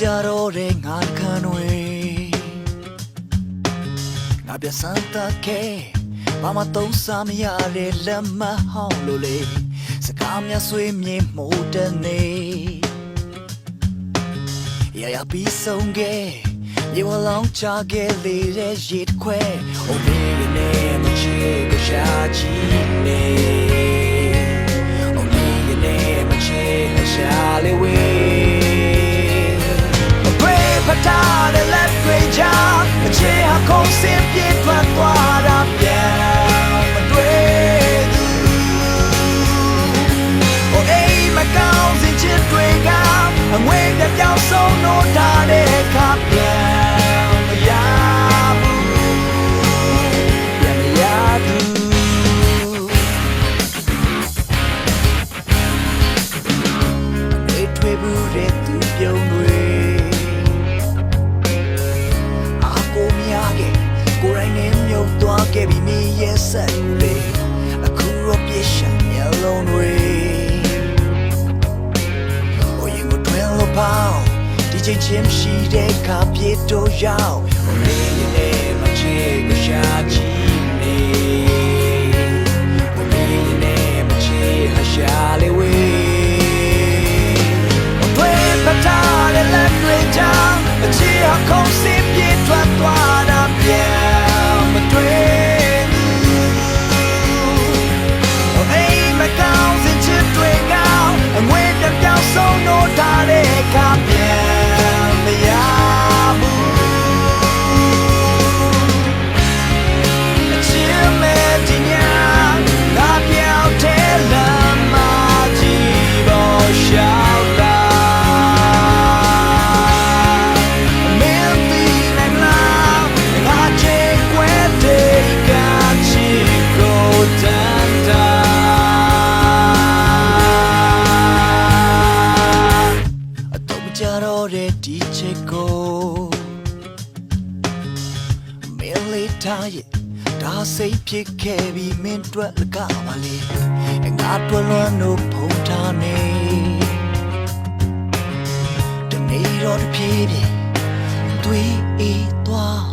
တော့တဲ့ငါတခါတွေငါပြဆန်းတခဲဘာမှသုံးစားမရတဲ့လက်မဟောင်းလို့လေစကားများဆွေးမြေမို့တဲ့နေရရပြီးဆုံးခဲ့ရေဝလောင်းချခဲ့လေတဲ့ရစ်ခွဲ Oh baby နဲ့မချေကရှာချီနေ Oh baby နဲ့မချေရှာလေဝေတာတဲ့လက်တွေချာအချေဟာခုံးစင်ပြေးထွက်သွားတာပြန်မတွေ့ဘူး Oh အိမ်မကောင်းစင်ချစ်တွေကအငွေပြပြောင်းဆုံးလို့ထားတဲ့အခါပြန်မရဘူးပြန်မရဘူးတွေးထွေးဘူးတဲ့သူပြုံးတွေကိုယ်တိုင်နဲ့မြုပ်သွားခဲ့ပြီးမြေရဲ့ဆက်တွေအခုတော့ပြည့်ရှံမျက်လုံးတွေဟိုရင်ကိုတွင်လို့ပေါင်းဒီချိန်ချင်းရှိတဲ့ခါပြေတော့ရောက်ဟိုလေးနဲ့မချေကရှာချီနေဟိုလေးနဲ့မချေဟာရှာလေဝေဟိုတွေပတ်ထားတဲ့လက်တွေကြောင့်အချေဟာခုံးစင်ပြေးထွက်သွားတာပြန်ဆုံးလို့ထားတဲ့အခါပြန်မရဘူးအချစ်မဲ့ဒီညငါပြောင်းတဲ့လမ်းမကြီးပေါ်ရှောက်လာမင်းဒီနဲ့ငါချေခွဲတဲ့ကချီကိုတန်တာကြတော့တဲ့ဒီချစ်ကိုမင်းလေးထားရဲ့ဒါစိတ်ဖြစ်ခဲ့ပြီးမင်းတွေ့လကပါလေငါတွေ့လွမ်းလို့ဖုန်ထားနေတနေ့တော့တပြေးပြေးတွေ့အေးသွား